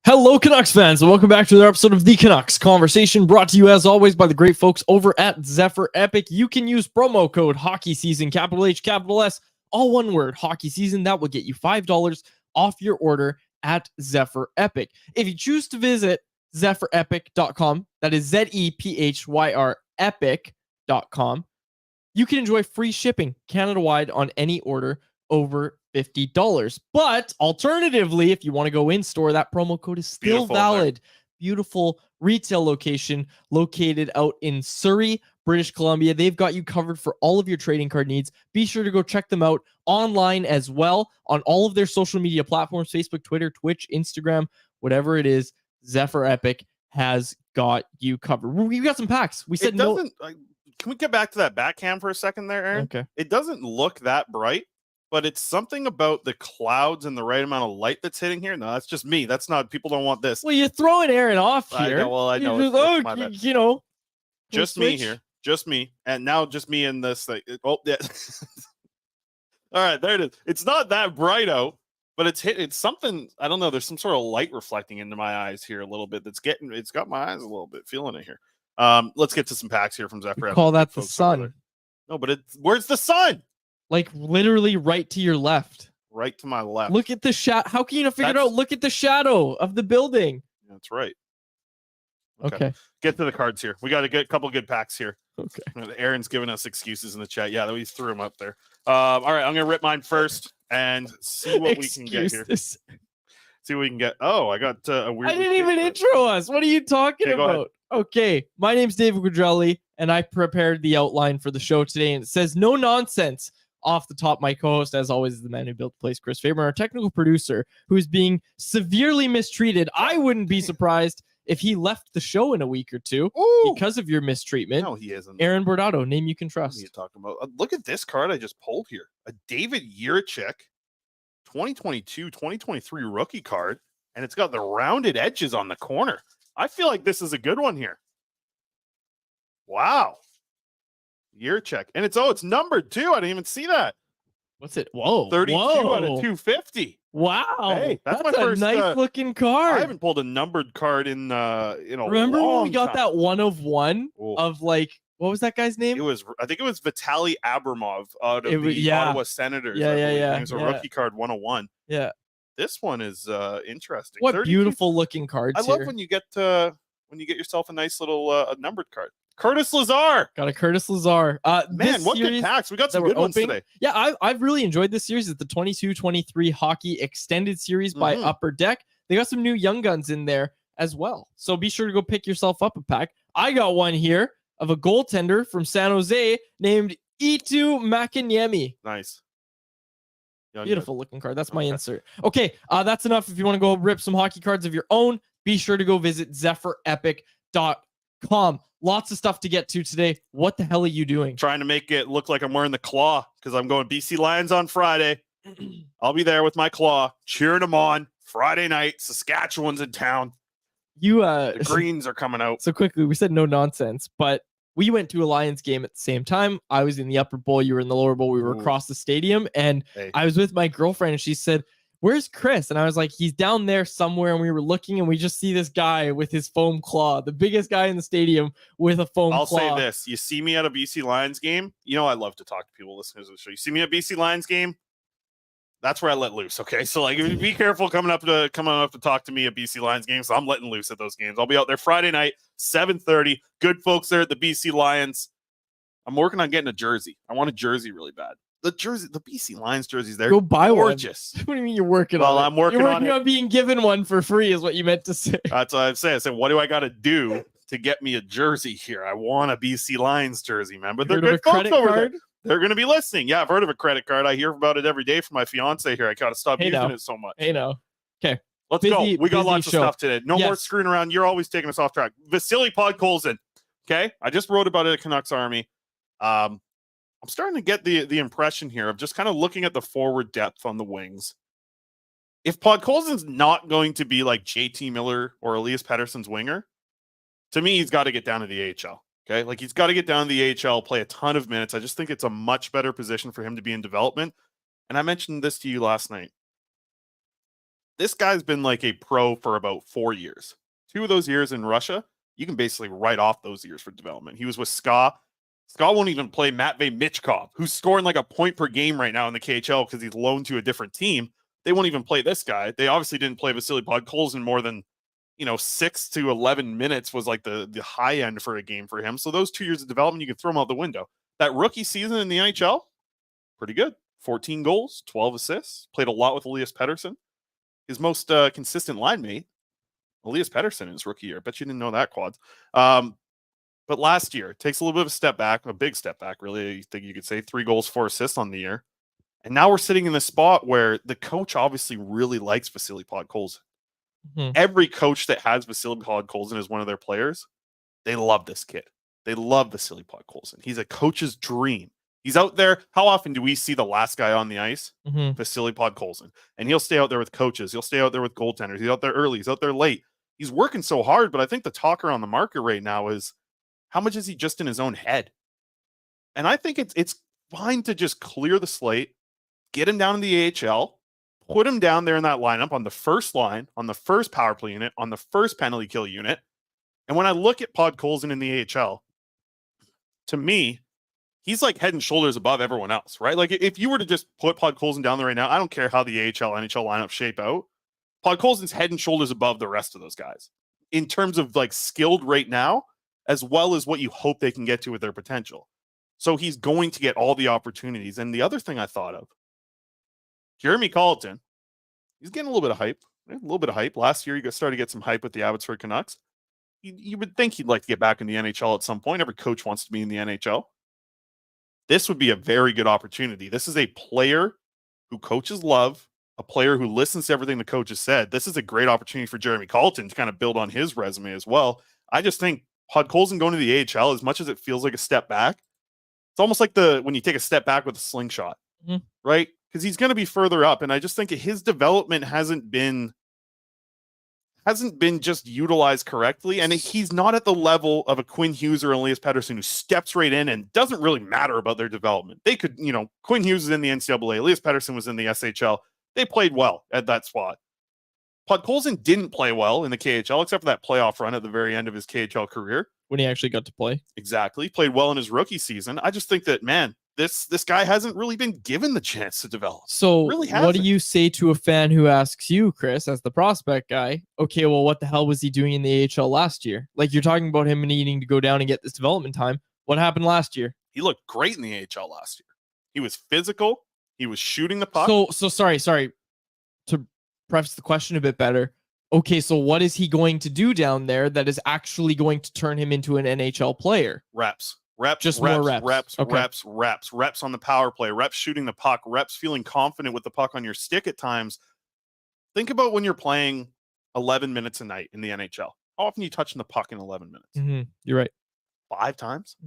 Hello, Canucks fans, and welcome back to another episode of the Canucks Conversation, brought to you as always by the great folks over at Zephyr Epic. You can use promo code Hockey Season, capital H, capital S, all one word, Hockey Season. That will get you $5 off your order at Zephyr Epic. If you choose to visit zephyrepic.com, that is ZEPHYR epic.com, you can enjoy free shipping Canada-wide on any order over $50. But alternatively, if you want to go in store, that promo code is still valid. Beautiful retail location located out in Surrey, British Columbia. They've got you covered for all of your trading card needs. Be sure to go check them out online as well on all of their social media platforms, Facebook, Twitter, Twitch, Instagram, whatever it is. Zephyr Epic has got you covered. We got some packs. We said no. Can we get back to that back cam for a second there, Aaron? Okay. It doesn't look that bright, but it's something about the clouds and the right amount of light that's hitting here. No, that's just me. That's not, people don't want this. Well, you're throwing Aaron off here. I know. It's my bad. You know. Just me here. Just me. And now just me in this thing. Oh, yeah. All right, there it is. It's not that bright out, but it's something, I don't know. There's some sort of light reflecting into my eyes here a little bit. It's got my eyes a little bit feeling it here. Let's get to some packs here from Zephyr. Call that the sun. No, but where's the sun? Like literally right to your left. Right to my left. Look at the shadow. How can you not figure it out? Look at the shadow of the building. That's right. Okay. Get to the cards here. We got to get a couple good packs here. Okay. Aaron's giving us excuses in the chat. Yeah, we threw him up there. All right, I'm going to rip mine first and see what we can get here. See what we can get. Oh, I got a weird. I didn't even intro us. What are you talking about? Okay, my name's David Quadrelli, and I prepared the outline for the show today, and it says no nonsense. Off the top, my co-host, as always, is the man who built the place, Chris Faber, our technical producer, who is being severely mistreated. I wouldn't be surprised if he left the show in a week or two because of your mistreatment. No, he isn't. Aaron Bordato, name you can trust. What are you talking about? Look at this card I just pulled here. A David Jiricek 2022-2023 rookie card, and it's got the rounded edges on the corner. I feel like this is a good one here. Wow. Jiricek. And it's numbered too. I didn't even see that. What's it? Whoa. 32 out of 250. Wow. Hey, that's my a first nice looking card. I haven't pulled a numbered card in Remember when we got that 1 of 1 of like, what was that guy's name? I think it was Vitaly Abramov out of the Ottawa Senators. Yeah. It was a rookie card 101. Yeah. This one is interesting. What 32. Beautiful looking cards. I love when you get yourself a nice little numbered card. Curtis Lazar. Got a Curtis Lazar. Man, what good packs. We got some good ones today. Yeah, I've really enjoyed this series. It's the 22-23 Hockey Extended Series by Upper Deck. They got some new young guns in there as well. So be sure to go pick yourself up a pack. I got one here of a goaltender from San Jose named Eetu Makiniemi. Nice. Beautiful looking card. That's my insert. Okay, that's enough. If you want to go rip some hockey cards of your own, be sure to go visit zephyrepic.com. Lots of stuff to get to today. What the hell are you doing? Trying to make it look like I'm wearing the claw because I'm going BC Lions on Friday. I'll be there with my claw, cheering them on Friday night. Saskatchewan's in town. The Greens are coming out. So quickly, we said no nonsense, but we went to a Lions game at the same time. I was in the upper bowl. You were in the lower bowl. We were across the stadium, and I was with my girlfriend, and she said, "Where's Chris?" And I was like, "He's down there somewhere." And we were looking, and we just see this guy with his foam claw, the biggest guy in the stadium with a foam claw. I'll say this. You see me at a BC Lions game. You know I love to talk to people, listeners of the show. You see me at BC Lions game, that's where I let loose, okay? So, like, be careful coming up to talk to me at BC Lions games. So I'm letting loose at those games. I'll be out there Friday night, 7:30. Good folks there at the BC Lions. I'm working on getting a jersey. I want a jersey really bad. The BC Lions jerseys, they're go buy gorgeous. One. What do you mean you're working on? I'm working on being given one for free, is what you meant to say. That's what I'm saying. I said, what do I got to do to get me a jersey here? I want a BC Lions jersey, man. But they're good folks over there. They're going to be listening. Yeah, I've heard of a credit card. I hear about it every day from my fiance here. I got to stop using it so much. Hey, no. Okay. Let's go. We got lots of stuff today. No more screwing around. You're always taking us off track. Vasily Podkolzin. Okay. I just wrote about it at CanucksArmy. I'm starting to get the impression here of just kind of looking at the forward depth on the wings. If Podkolzin's not going to be like JT Miller or Elias Pettersson's winger, to me, he's got to get down to the AHL. Okay, like he's got to get down to the AHL, play a ton of minutes. I just think it's a much better position for him to be in development. And I mentioned this to you last night. This guy's been like a pro for about 4 years. 2 of those years in Russia, you can basically write off those years for development. He was with SKA. SKA won't even play Matvey Michkov, who's scoring like a point per game right now in the KHL because he's loaned to a different team. They won't even play this guy. They obviously didn't play Vasily Podkolzin more than 6 to 11 minutes was like the high end for a game for him. So those 2 years of development, you can throw them out the window. That rookie season in the NHL, pretty good. 14 goals, 12 assists. Played a lot with Elias Pettersson. His most consistent line mate, Elias Pettersson, in his rookie year. Bet you didn't know that, Quads. But last year, takes a little bit of a step back, a big step back, really. I think you could say 3 goals, 4 assists on the year. And now we're sitting in this spot where the coach obviously really likes Vasily Podkolzin. Every coach that has Vasily Podkolzin as one of their players, they love this kid. They love Vasily Podkolzin. He's a coach's dream. He's out there. How often do we see the last guy on the ice? Vasily Podkolzin. And he'll stay out there with coaches. He'll stay out there with goaltenders. He's out there early. He's out there late. He's working so hard, but I think the talk around the market right now is how much is he just in his own head? And I think it's fine to just clear the slate, get him down in the AHL, put him down there in that lineup on the first line, on the first power play unit, on the first penalty kill unit. And when I look at Podkolzin in the AHL, to me, he's like head and shoulders above everyone else, right? Like if you were to just put Podkolzin down there right now, I don't care how the AHL, NHL lineup shape out. Podkolzin's head and shoulders above the rest of those guys in terms of like skilled right now, as well as what you hope they can get to with their potential. So he's going to get all the opportunities. And the other thing I thought of, Jeremy Colleton, he's getting a little bit of hype. Last year, he started to get some hype with the Abbotsford Canucks. You would think he'd like to get back in the NHL at some point. Every coach wants to be in the NHL. This would be a very good opportunity. This is a player who coaches love, a player who listens to everything the coach has said. This is a great opportunity for Jeremy Colleton to kind of build on his resume as well. I just think Podkolzin going to the AHL, as much as it feels like a step back, it's almost like when you take a step back with a slingshot, right? Because he's going to be further up. And I just think his development hasn't been just utilized correctly. And he's not at the level of a Quinn Hughes or Elias Pettersson who steps right in and doesn't really matter about their development. They could, Quinn Hughes is in the NCAA. Elias Pettersson was in the SHL. They played well at that spot. Podkolzin didn't play well in the KHL, except for that playoff run at the very end of his KHL career. When he actually got to play. Exactly. Played well in his rookie season. I just think that, man, this guy hasn't really been given the chance to develop. So really what do you say to a fan who asks you, Chris, as the prospect guy, okay, well, what the hell was he doing in the AHL last year? Like, you're talking about him needing to go down and get this development time. What happened last year? He looked great in the AHL last year. He was physical. He was shooting the puck. So sorry. To preface the question a bit better. Okay, so what is he going to do down there that is actually going to turn him into an NHL player? Reps, just more reps. Okay. Reps on the power play, reps shooting the puck, reps feeling confident with the puck on your stick at times. Think about when you're playing 11 minutes a night in the NHL. How often are you touching the puck in 11 minutes? You're right. 5 times?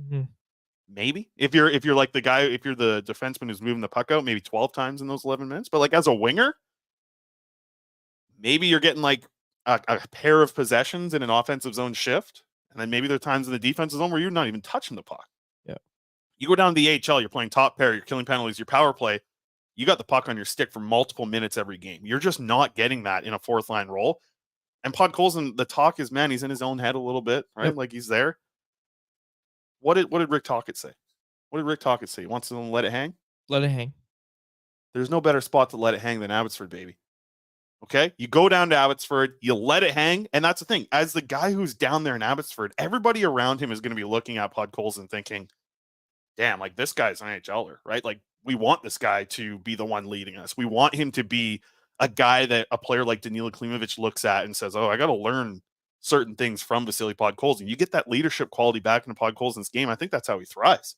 Maybe. If you're like the guy, if you're the defenseman who's moving the puck out, maybe 12 times in those 11 minutes. But like as a winger, maybe you're getting like a pair of possessions in an offensive zone shift. And then maybe there are times in the defensive zone where you're not even touching the puck. Yeah. You go down to the AHL, you're playing top pair, you're killing penalties, your power play. You got the puck on your stick for multiple minutes every game. You're just not getting that in a fourth line role. And Podkolzin, the talk is, man, he's in his own head a little bit, right? Yep. Like he's there. What did Rick Tocchet say? What did Rick Tocchet say? He wants to let it hang? Let it hang. There's no better spot to let it hang than Abbotsford, baby. Okay, you go down to Abbotsford, you let it hang, and that's the thing. As the guy who's down there in Abbotsford, everybody around him is going to be looking at Podkolzin thinking, damn, like this guy's an NHLer, right? Like we want this guy to be the one leading us. We want him to be a guy that a player like Danila Klimovich looks at and says, oh, I got to learn certain things from Vasily Podkolzin. You get that leadership quality back into Podkolzin's game. I think that's how he thrives.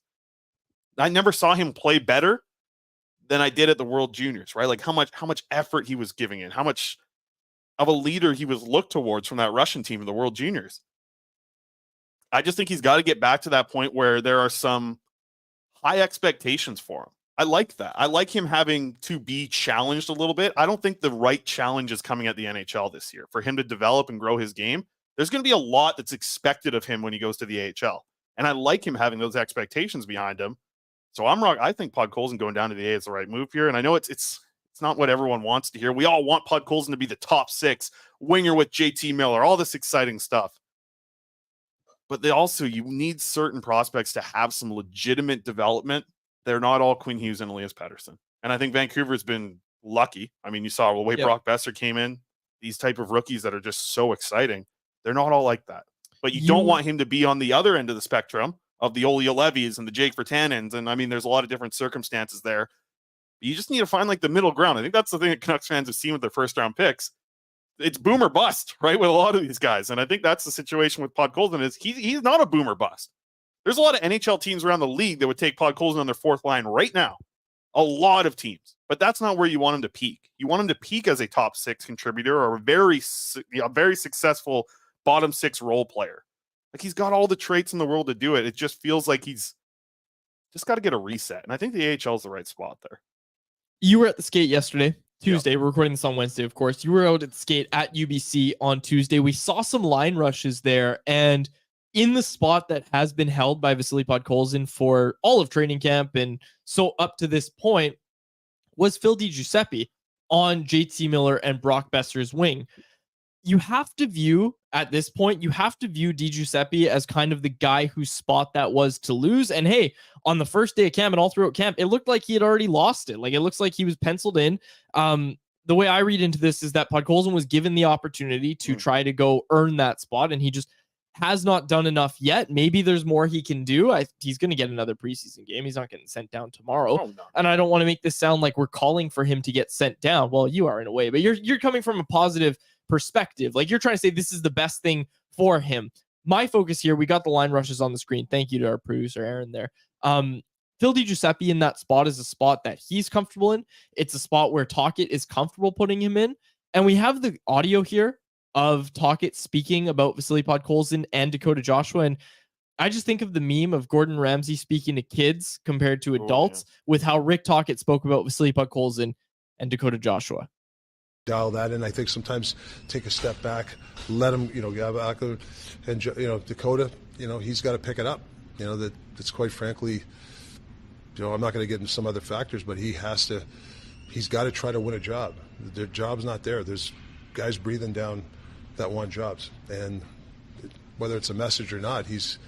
I never saw him play better than I did at the World Juniors, right? Like how much effort he was giving in, how much of a leader he was looked towards from that Russian team in the World Juniors. I just think he's got to get back to that point where there are some high expectations for him. I like that. I like him having to be challenged a little bit. I don't think the right challenge is coming at the NHL this year for him to develop and grow his game. There's going to be a lot that's expected of him when he goes to the AHL. And I like him having those expectations behind him. So I'm wrong. I think Podkolzin going down to the A is the right move here. And I know it's It's not what everyone wants to hear. We all want Podkolzin to be the top 6 winger with JT Miller, all this exciting stuff. But you need certain prospects to have some legitimate development. They're not all Quinn Hughes and Elias Pettersson. And I think Vancouver's been lucky. I mean, you saw the way Brock Besser came in, these type of rookies that are just so exciting. They're not all like that. But you don't want him to be on the other end of the spectrum of the Olli Levis and the Jake Virtanens. And I mean, there's a lot of different circumstances there. You just need to find like the middle ground. I think that's the thing that Canucks fans have seen with their first round picks. It's boom or bust, right? With a lot of these guys. And I think that's the situation with Podkolzin is he's not a boom or bust. There's a lot of NHL teams around the league that would take Podkolzin on their 4th line right now. A lot of teams, but that's not where you want him to peak. You want him to peak as a top 6 contributor or a very successful bottom 6 role player. Like he's got all the traits in the world to do it. It just feels like he's just got to get a reset. And I think the AHL is the right spot there. You were at the skate yesterday. Tuesday. We're recording this on Wednesday, of course. You were out at the skate at UBC on Tuesday. We saw some line rushes there, and in the spot that has been held by Vasily Podkolzin for all of training camp and so up to this point was Phil DiGiuseppe on JT Miller and Brock Besser's wing. You have to view, at this point, DiGiuseppe as kind of the guy whose spot that was to lose. And hey, on the first day of camp and all throughout camp, it looked like he had already lost it. Like it looks like he was penciled in. The way I read into this is that Podkolzin was given the opportunity to try to go earn that spot, and he just has not done enough yet. Maybe there's more he can do. He's going to get another preseason game. He's not getting sent down tomorrow. Oh, no. And I don't want to make this sound like we're calling for him to get sent down. Well, you are in a way, but you're coming from a positive perspective. Like you're trying to say this is the best thing for him. My focus here, we got the line rushes on the screen. Thank you to our producer, Aaron, there. Phil DiGiuseppe in that spot is a spot that he's comfortable in. It's a spot where Tocchet is comfortable putting him in. And we have the audio here of Tocchet speaking about Vasily Podkolzin and Dakota Joshua. And I just think of the meme of Gordon Ramsay speaking to kids compared to adults with how Rick Tocchet spoke about Vasily Podkolzin and Dakota Joshua. Dial that in. I think sometimes take a step back, let him, Gabaka and, Dakota, he's got to pick it up. That's quite frankly, I'm not going to get into some other factors, but he's got to try to win a job. Their job's not there. There's guys breathing down that want jobs. And whether it's a message or not, there's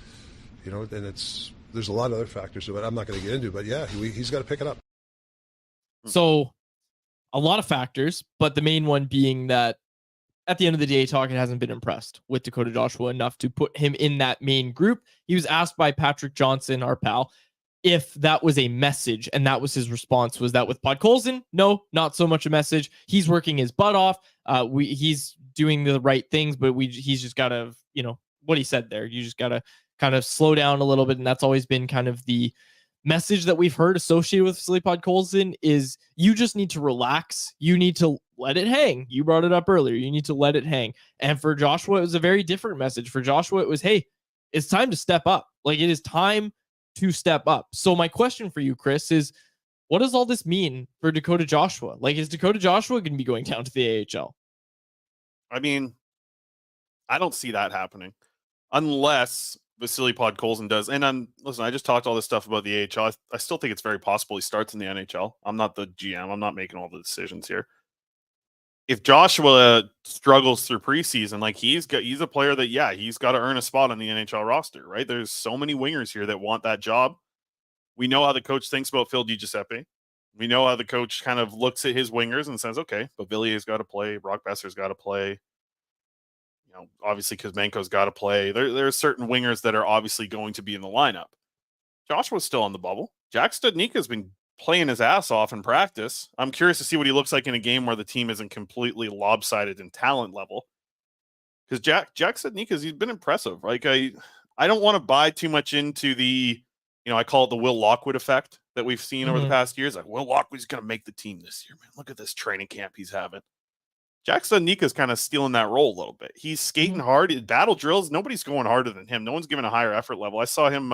a lot of other factors to it I'm not going to get into, but yeah, he's got to pick it up. So a lot of factors, but the main one being that at the end of the day, Tocchet hasn't been impressed with Dakota Joshua enough to put him in that main group. He was asked by Patrick Johnson, our pal, if that was a message, and that was his response. Was that with Podkolzin? No, not so much a message. He's working his butt off. He's doing the right things, but he's just got to, what he said there. You just got to kind of slow down a little bit, and that's always been kind of the message that we've heard associated with Vasily Podkolzin is you just need to relax. You need to let it hang. You brought it up earlier. You need to let it hang. And for Joshua, it was a very different message. For Joshua, it was, hey, it's time to step up. Like it is time to step up. So my question for you, Chris, is what does all this mean for Dakota Joshua? Like, is Dakota Joshua going to be going down to the AHL? I mean, I don't see that happening unless Vasily Podkolzin does. And listen, I just talked all this stuff about the AHL. I still think it's very possible he starts in the NHL. I'm not the GM. I'm not making all the decisions here. If Joshua struggles through preseason, like he's a player that, he's got to earn a spot on the NHL roster, right? There's so many wingers here that want that job. We know how the coach thinks about Phil DiGiuseppe. We know how the coach kind of looks at his wingers and says, okay, but Villiers got to play. Brock Besser's got to play. Obviously Kuzmenko's got to play. There are certain wingers that are obviously going to be in the lineup. Joshua's still on the bubble. Jack Studnicka's been playing his ass off in practice. I'm curious to see what he looks like in a game where the team isn't completely lopsided in talent level. Because Jack Studnicka's, he's been impressive. Like I don't want to buy too much into the, I call it the Will Lockwood effect that we've seen over the past years. Like Will Lockwood's going to make the team this year, man. Look at this training camp he's having. Jack Studnicka's kind of stealing that role a little bit. He's skating hard. Battle drills, nobody's going harder than him. No one's giving a higher effort level. I saw him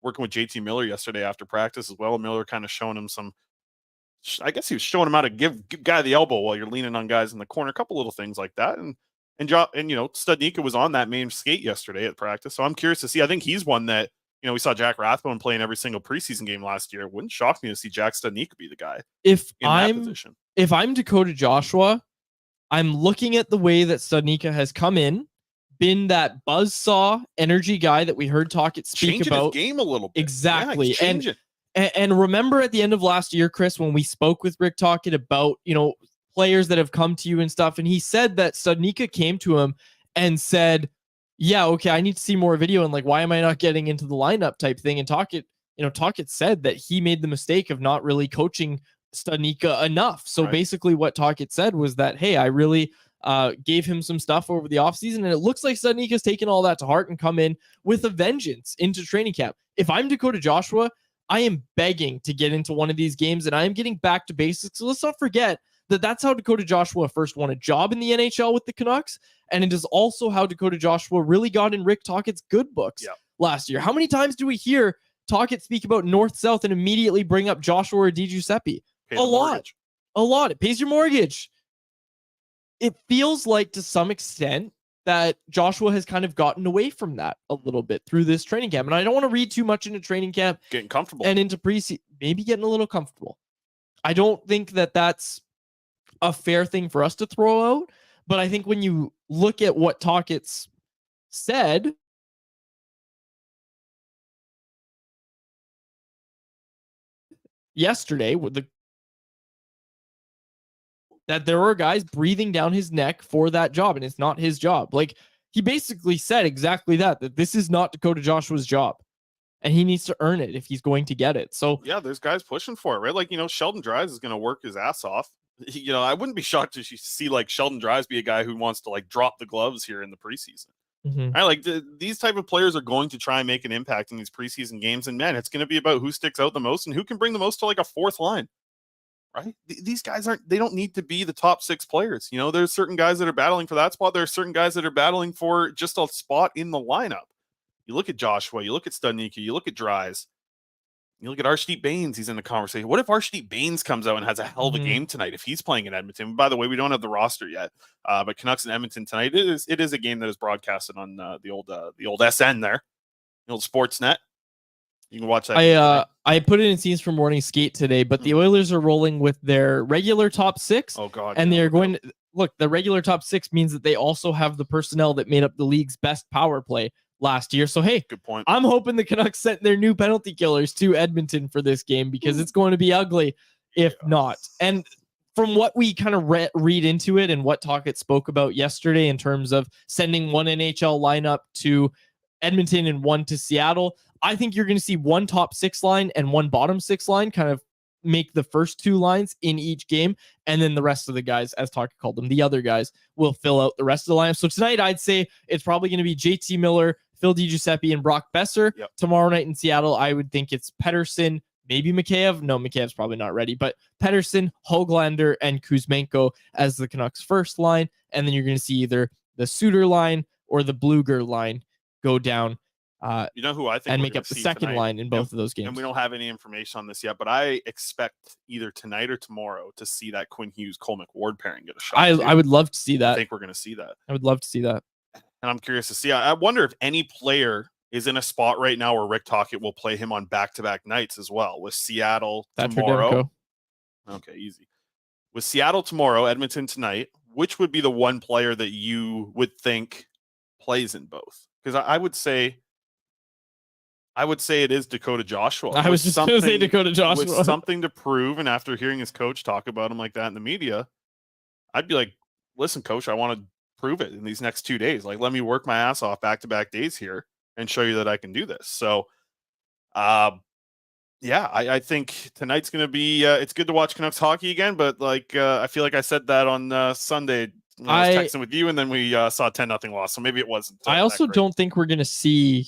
working with JT Miller yesterday after practice as well. Miller kind of showing him some, I guess he was showing him how to give guy the elbow while you're leaning on guys in the corner. A couple little things like that. And Studnicka was on that main skate yesterday at practice. So I'm curious to see. I think he's one that, we saw Jack Rathbone playing every single preseason game last year. It wouldn't shock me to see Jack Studnicka be the guy if in that position. if I'm Dakota Joshua, I'm looking at the way that Studnicka has come in, been that buzzsaw energy guy that we heard Tocchet speak changing about. His game a little bit. Exactly. Yeah, and remember at the end of last year, Chris, when we spoke with Rick Tocchet about, players that have come to you and stuff, and he said that Studnicka came to him and said, yeah, okay, I need to see more video, and like, why am I not getting into the lineup type thing? And Tocchet said that he made the mistake of not really coaching Studnicka enough. So basically what Tocchet said was that, hey, I really gave him some stuff over the offseason, and it looks like Studnicka's taken all that to heart and come in with a vengeance into training camp. If I'm Dakota Joshua, I am begging to get into one of these games, and I am getting back to basics. So let's not forget that that's how Dakota Joshua first won a job in the NHL with the Canucks, and it is also how Dakota Joshua really got in Rick Tocchet's good books last year. How many times do we hear Tocchet speak about North-South and immediately bring up Joshua or Di Giuseppe? A lot. It pays your mortgage. It feels like to some extent that Joshua has kind of gotten away from that a little bit through this training camp. And I don't want to read too much into training camp. Getting comfortable. And into preseason, maybe getting a little comfortable. I don't think that that's a fair thing for us to throw out. But I think when you look at what Tocchet's said, yesterday with that there were guys breathing down his neck for that job, and it's not his job. Like, he basically said exactly that this is not Dakota Joshua's job, and he needs to earn it if he's going to get it. So yeah, there's guys pushing for it, right? Like, Sheldon Dries is going to work his ass off. I wouldn't be shocked to see like Sheldon Dries be a guy who wants to like drop the gloves here in the preseason. I like these type of players are going to try and make an impact in these preseason games, and man, it's going to be about who sticks out the most and who can bring the most to like a fourth line. Right? These guys they don't need to be the top 6 players. There's certain guys that are battling for that spot. There are certain guys that are battling for just a spot in the lineup. You look at Joshua, you look at Studnicka, you look at Dries, you look at Arshdeep Bains. He's in the conversation. What if Arshdeep Bains comes out and has a hell of a game tonight if he's playing in Edmonton? By the way, we don't have the roster yet, but Canucks in Edmonton tonight. It is a game that is broadcasted on the old SN there, the old Sportsnet. You can watch that. I put it in scenes for morning skate today, but the Oilers are rolling with their regular top 6. Oh God! And they're going to look. The regular top 6 means that they also have the personnel that made up the league's best power play last year. So hey, good point. I'm hoping the Canucks sent their new penalty killers to Edmonton for this game, because it's going to be ugly if not. And from what we kind of read into it and what Tocchet spoke about yesterday in terms of sending one NHL lineup to Edmonton and one to Seattle, I think you're going to see one top 6 line and one bottom 6 line kind of make the first 2 lines in each game. And then the rest of the guys, as Tocchet called them, the other guys, will fill out the rest of the lineup. So tonight, I'd say it's probably going to be JT Miller, Phil DiGiuseppe, and Brock Besser. Yep. Tomorrow night in Seattle, I would think it's Pettersson, maybe Mikheyev. No, Mikheyev's probably not ready, but Pettersson, Höglander, and Kuzmenko as the Canucks first line. And then you're going to see either the Suter line or the Bluger line go down. You know who I think and make up the second line in both of those games. And we don't have any information on this yet, but I expect either tonight or tomorrow to see that Quinn Hughes-Cole McWard pairing get a shot. I would love to see that. I think we're going to see that. I would love to see that. And I'm curious to see. I wonder if any player is in a spot right now where Rick Tocchet will play him on back-to-back nights as well, with Seattle tomorrow. Okay, easy. With Seattle tomorrow, Edmonton tonight, which would be the one player that you would think plays in both? Because I would say it is Dakota Joshua. I was just going to say Dakota Joshua. With something to prove, and after hearing his coach talk about him like that in the media, I'd be like, listen, coach, I want to prove it in these next 2 days. Like, let me work my ass off back-to-back days here and show you that I can do this. So, I think tonight's going to be, it's good to watch Canucks hockey again, but like, I feel like I said that on Sunday when I was texting with you, and then we saw 10-0 loss. So maybe it wasn't. I also don't think we're going to see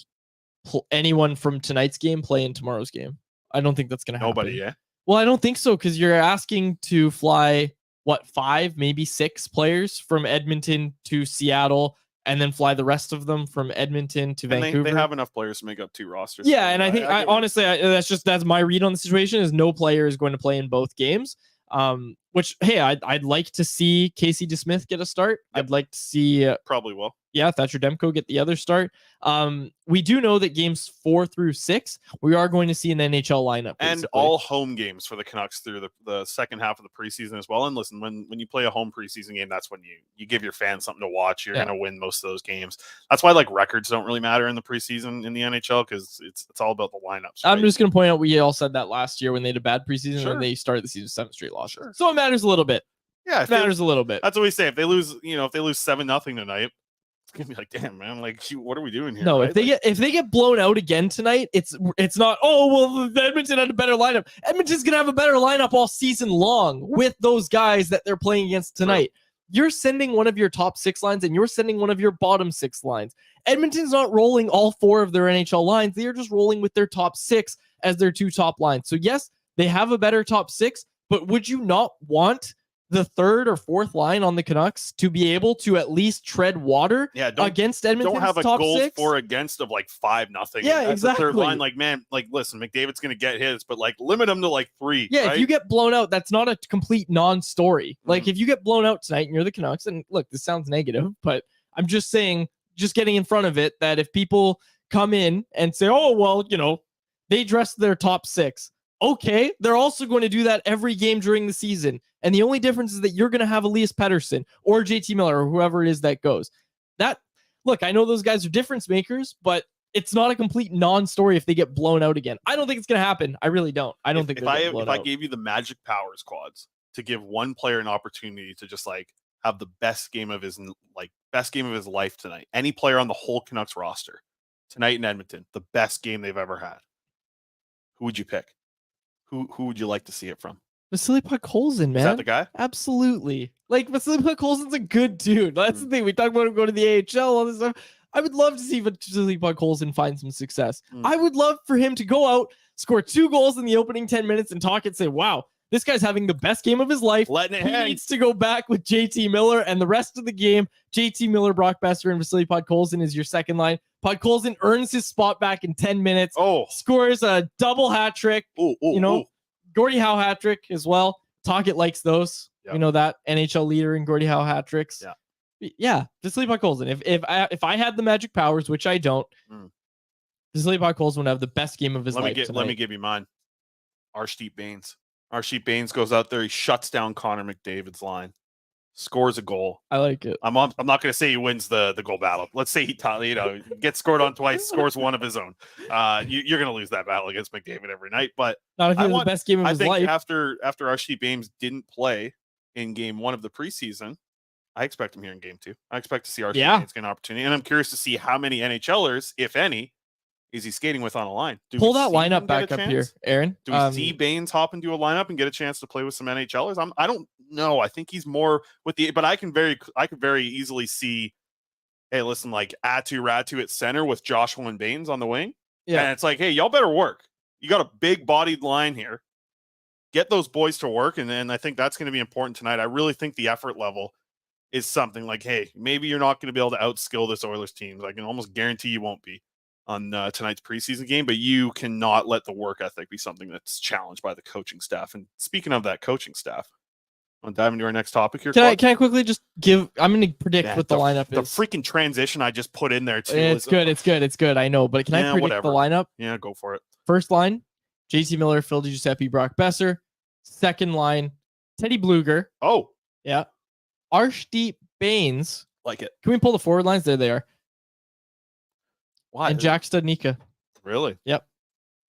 anyone from tonight's game play in tomorrow's game. I don't think that's going to happen. Nobody, yeah? Well, I don't think so, because you're asking to fly, 5, maybe 6 players from Edmonton to Seattle, and then fly the rest of them from Edmonton to Vancouver. They have enough players to make up 2 rosters. Yeah, and I think honestly, that's my read on the situation is no player is going to play in both games. Which, hey, I'd like to see Casey DeSmith get a start. Yep. I'd like to see probably will. Yeah, Thatcher Demko get the other start. We do know that games 4 through 6, we are going to see an NHL lineup. Basically. And all home games for the Canucks through the second half of the preseason as well. And listen, when you play a home preseason game, that's when you give your fans something to watch. You're going to win most of those games. That's why like records don't really matter in the preseason in the NHL, because it's all about the lineups. Right? I'm just going to point out we all said that last year when they had a bad preseason and they started the season 7 straight loss. So it matters a little bit. Yeah, it matters a little bit. That's what we say. If they lose, if they lose 7-0 tonight, it's gonna be like, damn, man, like, what are we doing here? No, right? if they get blown out again tonight, it's not, Edmonton had a better lineup. Edmonton's gonna have a better lineup all season long with those guys that they're playing against tonight. Right. You're sending one of your top 6 lines and you're sending one of your bottom 6 lines. Edmonton's not rolling all 4 of their NHL lines. They are just rolling with their top 6 as their 2 top lines. So yes, they have a better top 6, but would you not want the 3rd or 4th line on the Canucks to be able to at least tread water against Edmonton's don't have a top goal 6? For against of like 5-0. Yeah, that's exactly. The 3rd line, like, man, like, listen, McDavid's going to get his, but like limit him to like 3. Yeah, right? If you get blown out, that's not a complete non-story. Like if you get blown out tonight and you're the Canucks, and look, this sounds negative, but I'm just saying, just getting in front of it, that if people come in and say, oh, well, they dressed their top 6. Okay, they're also going to do that every game during the season. And the only difference is that you're going to have Elias Pettersson or JT Miller or whoever it is that goes. Look, I know those guys are difference makers, but it's not a complete non-story if they get blown out again. I don't think it's going to happen. I really don't. I don't think if I gave you the Magic Powers quads to give one player an opportunity to just like have the best game of his life tonight, any player on the whole Canucks roster tonight in Edmonton, the best game they've ever had, who would you pick? Who would you like to see it from? Vasily Podkolzin, man. Is that the guy? Absolutely. Like, Vasily Podkolzin's a good dude. That's the thing. We talk about him going to the AHL, all this stuff. I would love to see Vasily Podkolzin find some success. I would love for him to go out, score 2 goals in the opening 10 minutes, and talk and say, wow, this guy's having the best game of his life. He needs to go back with JT Miller, and the rest of the game, JT Miller, Brock Besser, and Vasily Podkolzin is your second line. Podkolzin earns his spot back in 10 minutes. Scores a double hat trick. Gordie Howe hat trick as well. Tocchet likes those. Yep. You know that NHL leader in Gordie Howe hat tricks. Yeah. Vasily Podkolzin. If I had the magic powers, which I don't, Vasily Podkolzin would have the best game of his life. Let me give you mine. Arshdeep Bains. Arshdeep Bains goes out there. He shuts down Connor McDavid's line. Scores a goal. I like it. I'm not going to say he wins the goal battle. Let's say he gets scored on twice, scores one of his own. You're going to lose that battle against McDavid every night. But not if he was the best game of his life. After Arshdeep Bains didn't play in game 1 of the preseason, I expect him here in game 2. I expect to see Arshdeep Bains get an opportunity, and I'm curious to see how many NHLers, if any, is he skating with on a line. Pull that lineup back up here, Aaron. Do we see Bains hop into a lineup and get a chance to play with some NHLers? I don't know. I think he's more with but I could very easily see, hey, listen, like Ratu at center with Joshua and Bains on the wing. Yeah. And it's like, hey, y'all better work. You got a big bodied line here. Get those boys to work. And then I think that's going to be important tonight. I really think the effort level is something like, hey, maybe you're not going to be able to outskill this Oilers team. I can almost guarantee you won't be on tonight's preseason game, but you cannot let the work ethic be something that's challenged by the coaching staff. And speaking of that coaching staff, want to dive into our next topic here? Can I quickly just I'm going to predict what the lineup is. The freaking transition I just put in there too. It's good. I know, but can I predict the lineup? Yeah, go for it. First line, JT Miller, Phil DiGiuseppe, Brock Besser. Second line, Teddy Bluger. Oh, yeah. Arshdeep Bains. Like it. Can we pull the forward lines? There they are. Why? And Jack Studnicka. Really? Yep.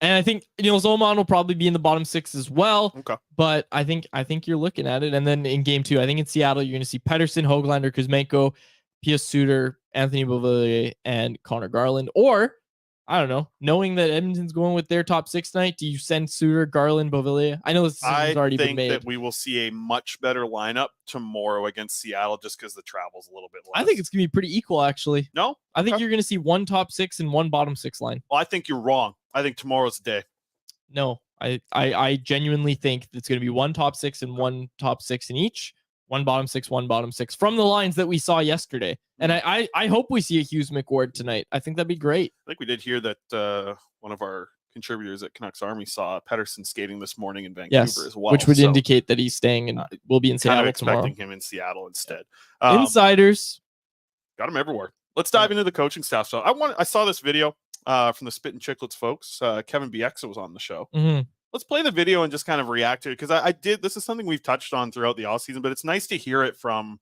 And I think Zoman will probably be in the bottom 6 as well. Okay. But I think you're looking at it. And then in game 2, I think in Seattle, you're going to see Pettersson, Höglander, Kuzmenko, Pius Suter, Anthony Beauvillier, and Connor Garland. Or, I don't know, knowing that Edmonton's going with their top 6 tonight, do you send Suter, Garland, Beauvillier? I know this decision's already been made. I think that we will see a much better lineup tomorrow against Seattle just because the travel's a little bit less. I think it's going to be pretty equal, actually. No? I think you're going to see one top 6 and one bottom 6 line. Well, I think you're wrong. I think tomorrow's the day. No, I genuinely think it's going to be one top 6 and one top 6 in each. One bottom 6 from the lines that we saw yesterday. And I hope we see a Hughes McWard tonight. I think that'd be great. I think we did hear that one of our contributors at Canucks Army saw Pettersson skating this morning in Vancouver as well. Which would indicate that he's staying and will be in Seattle expecting tomorrow. him in Seattle instead. Insiders. Got him everywhere. Let's dive into the coaching staff. So I saw this video from the Spit and Chicklets folks. Kevin Bieksa was on the show. Mm-hmm. Let's play the video and just kind of react to it, because this is something we've touched on throughout the offseason, but it's nice to hear it from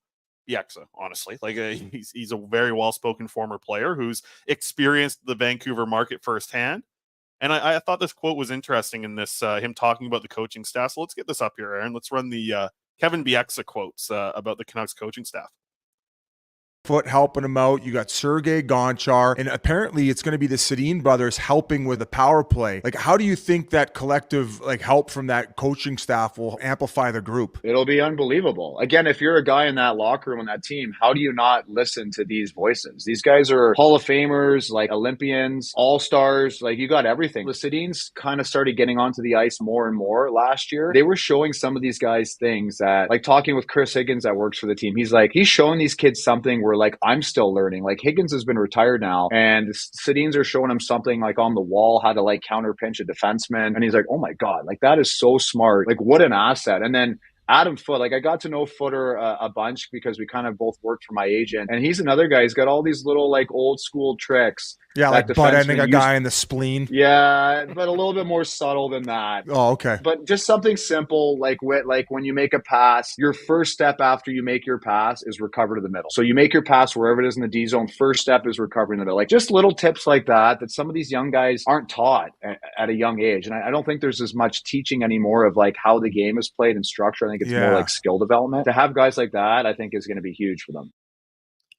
Bieksa, honestly. Like he's a very well-spoken former player who's experienced the Vancouver market firsthand. And I thought this quote was interesting in this, him talking about the coaching staff. So let's get this up here, Aaron. Let's run the Kevin Bieksa quotes about the Canucks coaching staff. Foot helping him out. You got Sergei Gonchar, and apparently it's going to be the Sedin brothers helping with the power play. Like, how do you think that collective help from that coaching staff will amplify the group? It'll be unbelievable. Again, if you're a guy in that locker room on that team, how do you not listen to these voices? These guys are Hall of Famers, like Olympians, All-Stars, like you got everything. The Sedins kind of started getting onto the ice more and more last year. They were showing some of these guys things that, like talking with Chris Higgins that works for the team, he's showing these kids something where I'm still learning. Like Higgins has been retired now, and the Sedins are showing him something on the wall, how to counter pinch a defenseman. And he's like, oh my God, that is so smart. What an asset. And then Adam Foote, I got to know Footer a bunch because we kind of both worked for my agent. And he's another guy. He's got all these little old school tricks. Yeah, like butt ending a guy in the spleen. Yeah, but a little bit more subtle than that. Oh, okay. But just something simple, like when you make a pass, your first step after you make your pass is recover to the middle. So you make your pass wherever it is in the D zone. First step is recovering the middle. Just little tips like that some of these young guys aren't taught at a young age. And I don't think there's as much teaching anymore of how the game is played and structure. I think it's more skill development. To have guys like that, I think is going to be huge for them.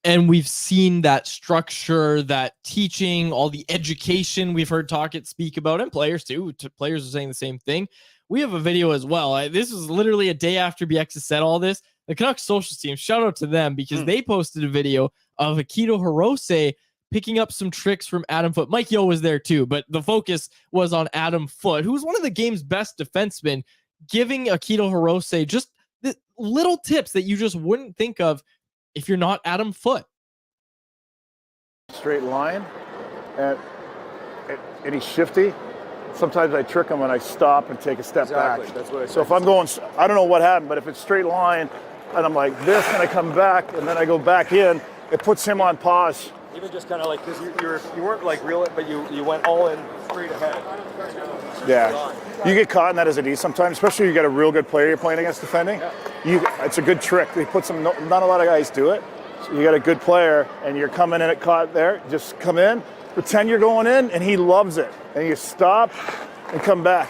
And we've seen that structure, that teaching, all the education we've heard Tocchet speak about, and players too. Players are saying the same thing. We have a video as well. This was literally a day after Bieksa said all this. The Canucks social team, shout out to them, because they posted a video of Akito Hirose picking up some tricks from Adam Foote. Mike Yeo was there too, but the focus was on Adam Foote, who's one of the game's best defensemen, giving Akito Hirose just the little tips that you just wouldn't think of if you're not Adam Foote. Straight line, and he's shifty. Sometimes I trick him and I stop and take a step back. That's what so if I'm going, I don't know what happened, but if it's straight line and I'm like this and I come back and then I go back in, it puts him on pause. Even just kind of like this, you weren't real it, but you went all in straight ahead. Yeah, you get caught in that as a D sometimes, especially if you got a real good player you're playing against defending. It's a good trick. They put some. Not a lot of guys do it. So you got a good player and you're coming in at caught there. Just come in, pretend you're going in, and he loves it. And you stop and come back.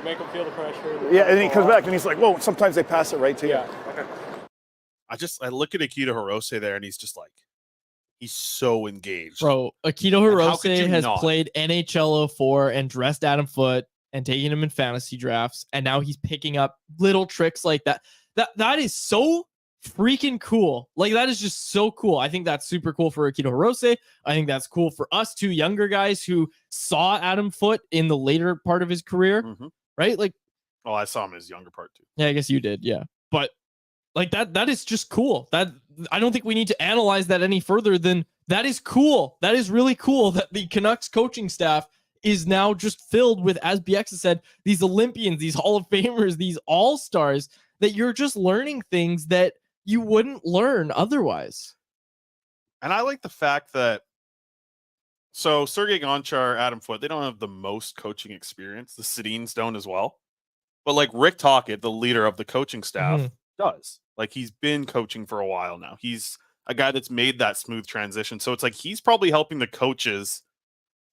Make him feel the pressure. Yeah, and he comes back and he's like, whoa. Sometimes they pass it right to you. Okay. I look at Akito Hirose there, and he's just he's so engaged. Bro, Akito Hirose has played NHL 04 and dressed Adam Foote and taking him in fantasy drafts, and now he's picking up little tricks like that. That is so freaking cool. That is just so cool. I think that's super cool for Akito Hirose. I think that's cool for us two younger guys who saw Adam Foote in the later part of his career, right? Oh, I saw him in his younger part too. Yeah, I guess you did. Yeah, but that is just cool. That I don't think we need to analyze that any further than that is cool. That is really cool that the Canucks coaching staff is now just filled with, as Bieksa said, these Olympians, these Hall of Famers, these All-Stars, that you're just learning things that you wouldn't learn otherwise. And I like the fact that Sergei Gonchar, Adam Foote, they don't have the most coaching experience. The Sedins don't as well. But Rick Tocchet, the leader of the coaching staff, does. He's been coaching for a while now. He's a guy that's made that smooth transition. So it's he's probably helping the coaches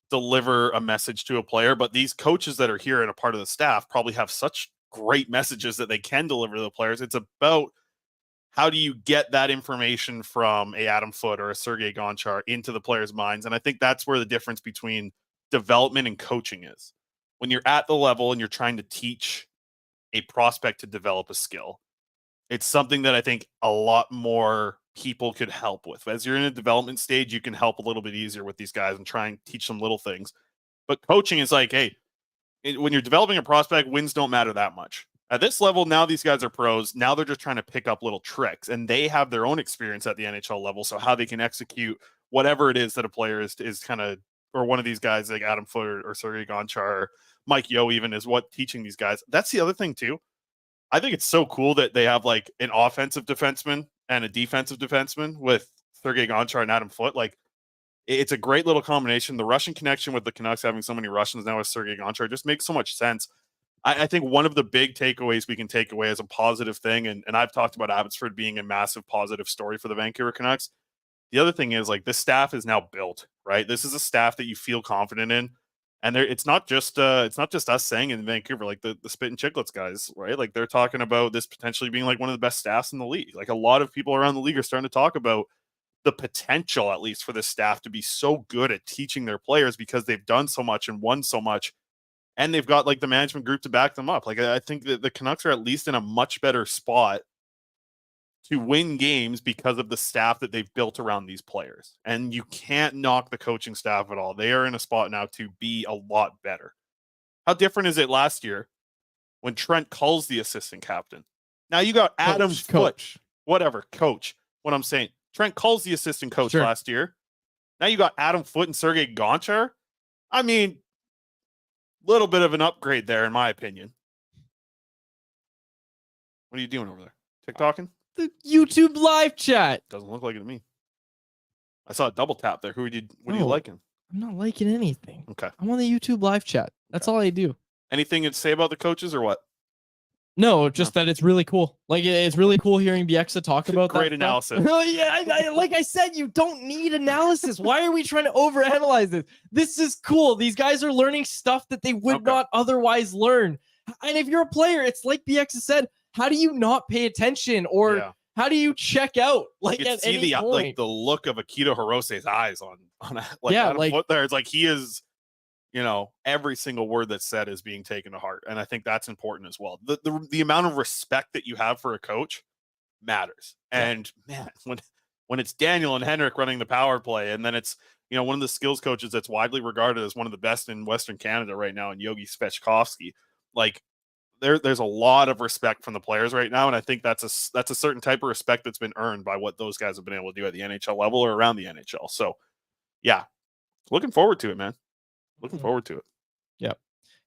deliver a message to a player, but these coaches that are here and a part of the staff probably have such great messages that they can deliver to the players. It's about how do you get that information from a Adam Foote or a Sergei Gonchar into the players' minds. And I think that's where the difference between development and coaching is. When you're at the level and you're trying to teach a prospect to develop a skill, it's something that I think a lot more people could help with. As you're in a development stage, you can help a little bit easier with these guys and try and teach them little things. But coaching is hey, when you're developing a prospect, wins don't matter that much. At this level, now these guys are pros. Now they're just trying to pick up little tricks, and they have their own experience at the NHL level. So how they can execute whatever it is that a player is kind of or one of these guys like Adam Foote or Sergei Gonchar or Mike Yeo even is what teaching these guys. That's the other thing too. I think it's so cool that they have like an offensive defenseman and a defensive defenseman with Sergei Gonchar and Adam Foote. Like, it's a great little combination. The Russian connection with the Canucks having so many Russians now with Sergei Gonchar just makes so much sense. I think one of the big takeaways we can take away as a positive thing, and I've talked about Abbotsford being a massive positive story for the Vancouver Canucks. The other thing is, like, this staff is now built, right? This is a staff that you feel confident in. And it's not just us saying in Vancouver, like the Spit and Chicklets guys, right? Like, they're talking about this potentially being like one of the best staffs in the league. Like, a lot of people around the league are starting to talk about the potential, at least for this staff, to be so good at teaching their players because they've done so much and won so much. And they've got like the management group to back them up. Like, I think that the Canucks are at least in a much better spot to win games because of the staff that they've built around these players. And you can't knock the coaching staff at all. They are in a spot now to be a lot better. How different is it last year when Trent Cull's the assistant captain? Now you got Adam Foote, whatever, coach. What I'm saying, Trent Cull's the assistant coach last year. Now you got Adam Foote and Sergei Gonchar. I mean, little bit of an upgrade there, in my opinion. What are you doing over there? TikToking? The YouTube live chat. Doesn't look like it to me. I saw a double tap there. What are you liking? I'm not liking anything. Okay. I'm on the YouTube live chat. That's all I do. Anything to say about the coaches or what? No, just that it's really cool. Like, it's really cool hearing Bieksa talk about great analysis. Yeah, like I said, you don't need analysis. Why are we trying to overanalyze this? This is cool. These guys are learning stuff that they would not otherwise learn. And if you're a player, it's like Bieksa said, how do you not pay attention, or how do you check out? Like, you at see any point? Like the look of Akito Hirose's eyes on like Foot there. It's like he is, you know, every single word that's said is being taken to heart, and I think that's important as well. The amount of respect that you have for a coach matters. And man, when it's Daniel and Henrik running the power play, and then it's, you know, one of the skills coaches that's widely regarded as one of the best in Western Canada right now, and Yogi Svechkovsky, like, there's a lot of respect from the players right now, and I think that's a certain type of respect that's been earned by what those guys have been able to do at the NHL level or around the NHL. So, yeah, looking forward to it, man. Looking forward to it. Yep.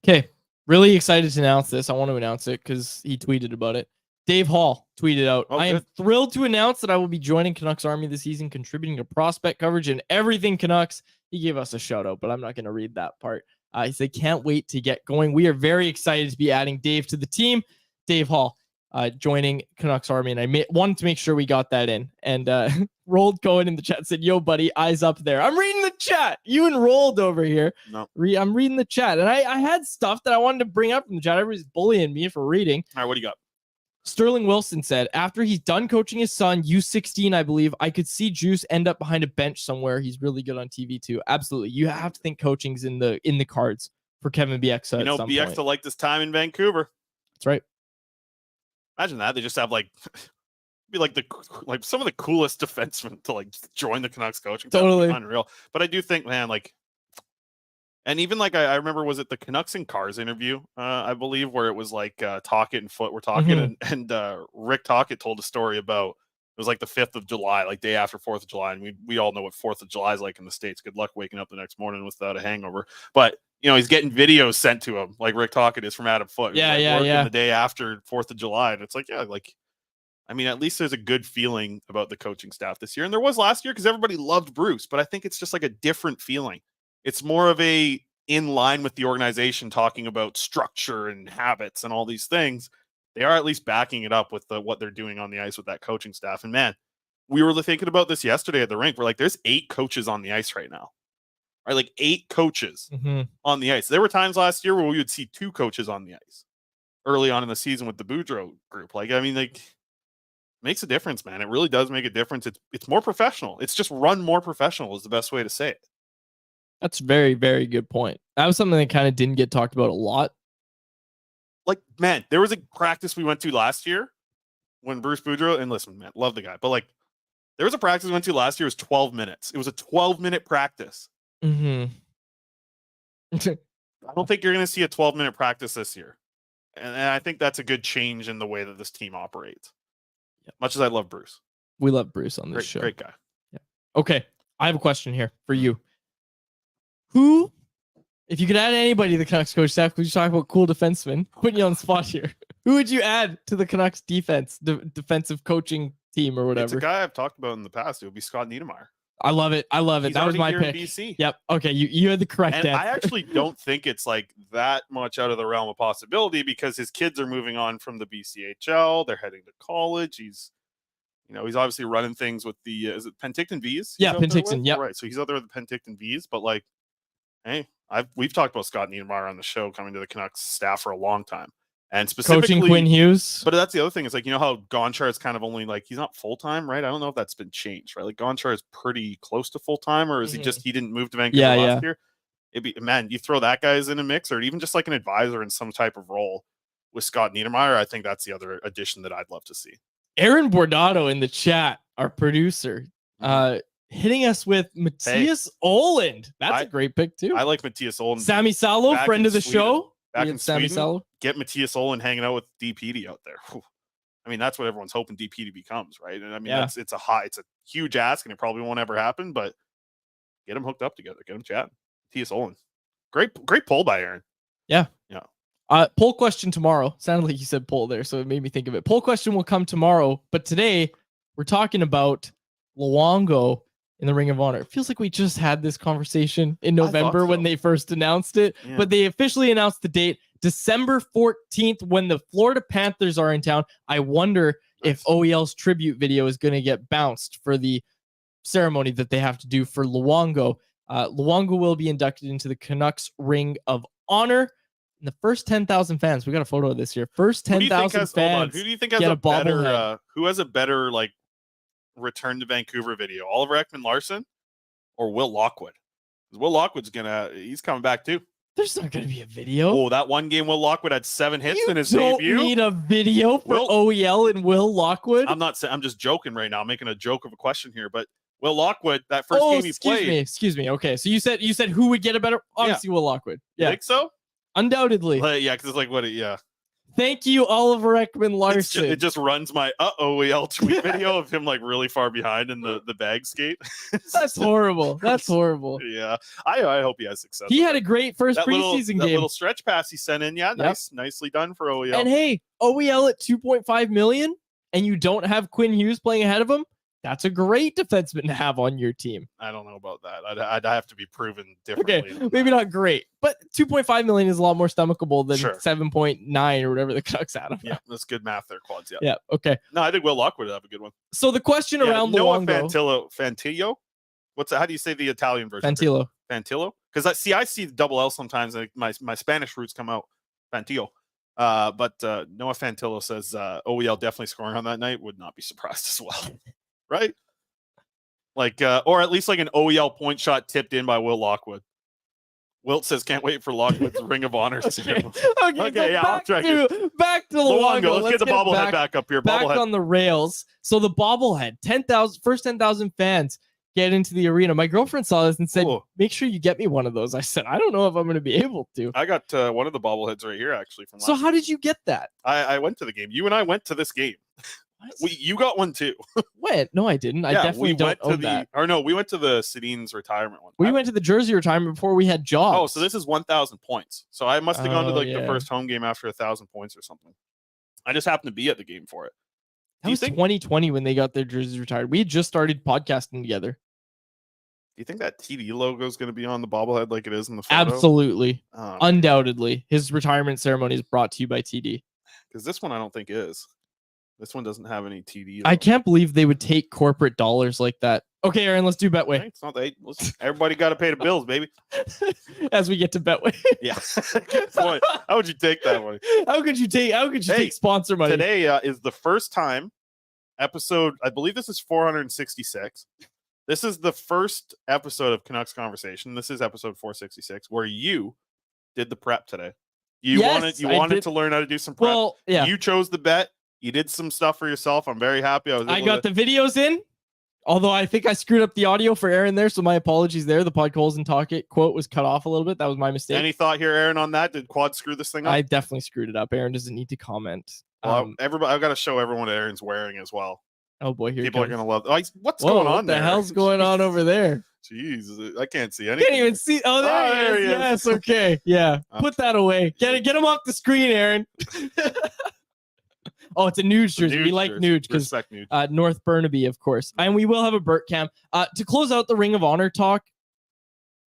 Okay. Really excited to announce this. I want to announce it because he tweeted about it. Dave Hall tweeted out, I am thrilled to announce that I will be joining Canucks Army this season, contributing to prospect coverage and everything Canucks. He gave us a shout out, but I'm not going to read that part. He said, can't wait to get going. We are very excited to be adding Dave to the team. Dave Hall joining Canucks Army, and I wanted to make sure we got that in. And Rolled Cohen in the chat said, yo, buddy, eyes up there. I'm reading the chat. You and Rolled over here. No. I'm reading the chat. And I had stuff that I wanted to bring up from the chat. Everybody's bullying me for reading. All right, what do you got? Sterling Wilson said, after he's done coaching his son, U16, I believe, I could see Juice end up behind a bench somewhere. He's really good on TV too. Absolutely. You have to think coaching's in the cards for Kevin Bieksa. You know, Bieksa liked his time in Vancouver. That's right. Imagine that. They just have like some of the coolest defensemen to like join the Canucks coaching. Totally unreal. But I do think, man, like, and even like I remember, was it the Canucks and Cars interview, I believe, where it was like Tocchet and Foote were talking, and Rick Tocchet told a story about, it was like the 5th of July, like day after 4th of July, and we all know what 4th of July is like in the States. Good luck waking up the next morning without a hangover. But you know, he's getting videos sent to him, like Rick Tocchet is from Adam Foote. The day after 4th of July, and it's like, yeah, like, I mean, at least there's a good feeling about the coaching staff this year, and there was last year because everybody loved Bruce. But I think it's just like a different feeling. It's more of a in line with the organization, talking about structure and habits and all these things. They are at least backing it up with what they're doing on the ice with that coaching staff. And man, we were thinking about this yesterday at the rink. We're like, there's 8 coaches on the ice right now. Right? Like 8 coaches on the ice. There were times last year where we would see 2 coaches on the ice early on in the season with the Boudreau group. Like, I mean, like, makes a difference, man. It really does make a difference. It's more professional. It's just run more professional is the best way to say it. That's a very, very good point. That was something that kind of didn't get talked about a lot. Like, man, there was a practice we went to last year when Bruce Boudreau, and listen, man, love the guy, but like, there was a practice we went to last year. It was 12 minutes. It was a 12-minute practice. I don't think you're going to see a 12-minute practice this year. And I think that's a good change in the way that this team operates. Much as I love Bruce. We love Bruce on this show. Great guy. Yeah. Okay. I have a question here for you. Who, if you could add anybody to the Canucks coach staff, we talk about cool defensemen. Putting you on the spot here. Who would you add to the Canucks defensive coaching team or whatever? It's a guy I've talked about in the past. It would be Scott Niedermayer. I love it. He's that was my here pick. In BC. Yep. Okay. You had the correct and answer. I actually don't think it's like that much out of the realm of possibility because his kids are moving on from the BCHL. They're heading to college. He's obviously running things with the is it Penticton V's? Yeah, Penticton. Yep. Right. So he's out there with the Penticton V's. But like, hey, we've talked about Scott Niedermayer on the show coming to the Canucks staff for a long time. And specifically coaching Quinn Hughes. But that's the other thing is like, you know how Gonchar is kind of only like, he's not full-time, right? I don't know if that's been changed, right? Like Gonchar is pretty close to full-time, or is he didn't move to Vancouver last year? It'd be, man, you throw that guys in a mix, or even just like an advisor in some type of role with Scott Niedermayer. I think that's the other addition that I'd love to see. Aaron Bordato in the chat, our producer, hitting us with Matthias Oland. That's a great pick too. I like Matthias Oland. Sammy Salo, friend of the show. Back in Sweden, get Matthias Oland hanging out with DPD out there. Whew. I mean, that's what everyone's hoping DPD becomes, right? And I mean, it's a huge ask, and it probably won't ever happen. But get them hooked up together, get them chatting. Matthias Oland, great poll by Aaron. Yeah. Yeah. Poll question tomorrow. Sounded like you said poll there, so it made me think of it. Poll question will come tomorrow, but today we're talking about Luongo in the Ring of Honor. It feels like we just had this conversation in November when they first announced it, but they officially announced the date, December 14th, when the Florida Panthers are in town. I wonder if OEL's tribute video is going to get bounced for the ceremony that they have to do for Luongo. Luongo will be inducted into the Canucks Ring of Honor. And the first 10,000 fans, we got a photo of this here. First 10,000 fans. Who do you think has a better? Who has a better like return to Vancouver video? Oliver Ekman-Larsson or Will Lockwood? Because Will Lockwood's he's coming back too. There's not going to be a video. Oh, that one game Will Lockwood had 7 hits in his debut. You don't need a video for OEL and Will Lockwood. I'm just joking right now. I'm making a joke of a question here, but Will Lockwood, that first game he played. Excuse me. Okay, so you said who would get a better? Obviously, Will Lockwood. Yeah, you think so? Undoubtedly. Yeah, because it's like what? Yeah. Thank you, Oliver Ekman-Larsson. It just runs my OEL tweet video of him like really far behind in the bag skate. That's horrible. That's horrible. Yeah, I hope he has success. He had a great first preseason game. That little stretch pass he sent in. Yeah, nicely done for OEL. And hey, OEL at $2.5 million, and you don't have Quinn Hughes playing ahead of him. That's a great defenseman to have on your team. I don't know about that. I'd have to be proven differently. Okay, maybe not great, but $2.5 million is a lot more stomachable than 7.9 or whatever the Canucks had. Yeah, that's good math there, Quads. Yeah. Okay. No, I think Will Lockwood would have a good one. So the question around Luongo. Fantillo. What's that? How do you say the Italian version? Fantillo. Because I see the double L sometimes. Like my Spanish roots come out. Fantillo. But Noah Fantillo says OEL definitely scoring on that night. Would not be surprised as well. Right? Like, or at least like an OEL point shot tipped in by Will Lockwood. Wilt says, can't wait for Lockwood's Ring of Honor. Okay, yeah, I'll track it. Back to Luongo. Let's get the bobblehead back up here. Back on the rails. So the bobblehead, first 10,000 fans get into the arena. My girlfriend saw this and said, make sure you get me one of those. I said, I don't know if I'm going to be able to. I got one of the bobbleheads right here, actually. So how did you get that? I went to the game. You and I went to this game. You got one too. When? No, I didn't. I definitely don't own that. Or no, we went to the Sedin's retirement one. We went to the jersey retirement before we had jobs. Oh, so this is 1,000 points. So I must have gone to the first home game after 1,000 points or something. I just happened to be at the game for it. That was 2020 when they got their jerseys retired. We had just started podcasting together. Do you think that TD logo is going to be on the bobblehead like it is in the photo? Absolutely. Undoubtedly. His retirement ceremony is brought to you by TD. Because this one I don't think is. This one doesn't have any TD. I can't believe they would take corporate dollars like that. Okay, Aaron, let's do Betway. It's not everybody got to pay the bills, baby. As we get to Betway. Yeah. Good point. How would you take that one? How could you take sponsor money? Today is the first time episode, I believe this is 466. This is the first episode of Canucks Conversation. This is episode 466 where you did the prep today. You wanted to learn how to do some prep. Well, yeah. You chose the bet. You did some stuff for yourself. I'm very happy. I got the videos in, although I think I screwed up the audio for Aaron there, so my apologies there. The Podkolzin talk it quote was cut off a little bit. That was my mistake. Any thought here, Aaron, on that? Did Quad screw this thing up? I definitely screwed it up. Aaron doesn't need to comment. Well, I've got to show everyone what Aaron's wearing as well. Oh boy, here People he are comes. gonna love. Like, what's Whoa, going on what the there? hell's going on over there? Jeez, I can't see anything. Can't even see. Oh, there he is. Yes, okay. Yeah. Put that away. Get him off the screen, Aaron. Oh, it's a Nuge jersey. We like Nuge because North Burnaby, of course. And we will have a Burt cam. To close out the Ring of Honor talk,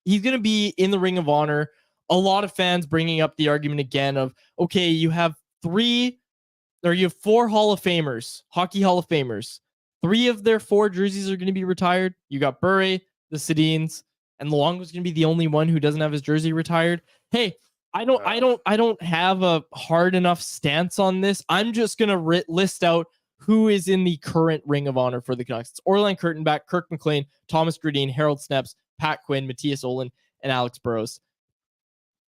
he's going to be in the Ring of Honor. A lot of fans bringing up the argument again of, okay, you have four Hall of Famers, Hockey Hall of Famers. 3 of their 4 jerseys are going to be retired. You got Bure, the Sedins, and Luongo's going to be the only one who doesn't have his jersey retired. Hey, I don't have a hard enough stance on this. I'm just going to list out who is in the current Ring of Honor for the Canucks. It's Orland Kurtenbach, Kirk McLean, Thomas Gradin, Harold Snepps, Pat Quinn, Matthias Olin, and Alex Burrows.